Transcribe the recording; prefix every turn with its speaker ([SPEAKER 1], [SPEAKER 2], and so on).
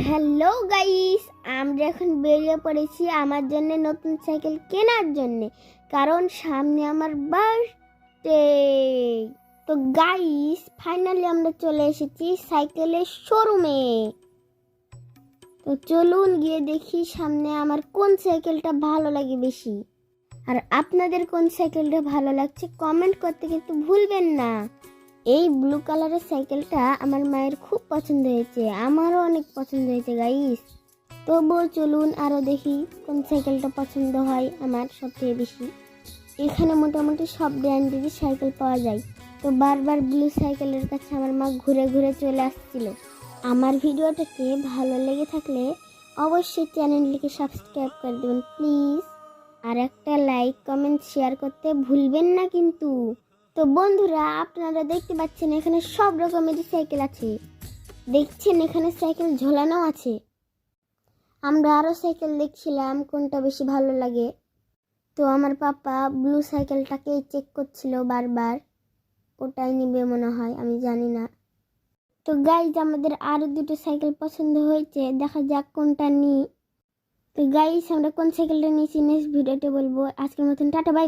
[SPEAKER 1] Hello guys, আমরা এখন বেরিয়ে পড়েছি আমার জন্য নতুন সাইকেল কেনার জন্য, কারণ সামনে আমার বার্থডে। তো গাইস, ফাইনালি আমরা চলে এসেছি সাইকেলের শোরুমে। তো চলুন গিয়ে দেখি সামনে আমার কোন সাইকেলটা ভালো লাগে বেশি। আর আপনাদের কোন সাইকেলটা ভালো লাগছে কমেন্ট করতে কিন্তু ভুলবেন না। এই ব্লু কালারের সাইকেলটা আমার মায়ের খুব পছন্দ হয়েছে, আমারও অনেক পছন্দ হয়েছে গাইস। তবুও চলুন আরও দেখি কোন সাইকেলটা পছন্দ হয় আমার সবচেয়ে বেশি। এখানে মোটামুটি সব ব্র্যান্ডেরই সাইকেল পাওয়া যায়। তো বারবার ব্লু সাইকেলের কাছে আমার মা ঘুরে ঘুরে চলে আসছিল। আমার ভিডিওটাকে ভালো লেগে থাকলে অবশ্যই চ্যানেলটিকে সাবস্ক্রাইব করে দেবেন প্লিজ। আর একটা লাইক কমেন্ট শেয়ার করতে ভুলবেন না কিন্তু। তো বন্ধুরা, আপনারা দেখতে পাচ্ছেন এখানে সব রকমেরই সাইকেল আছে। দেখছেন এখানে সাইকেল ঝোলানো আছে। আমরা আরও সাইকেল দেখছিলাম কোনটা বেশি ভালো লাগে। তো আমার পাপা ব্লু সাইকেলটাকে চেক করছিল বারবার, ওটাই নিবে মনে হয়, আমি জানি না। তো গাইজ, আমাদের আরও দুটো সাইকেল পছন্দ হয়েছে, দেখা যাক কোনটা নিই। তো গাইজ, আমরা কোন সাইকেলটা নিয়েছি নেক্সট ভিডিওতে বলবো। আজকের মতন টাটা বাই।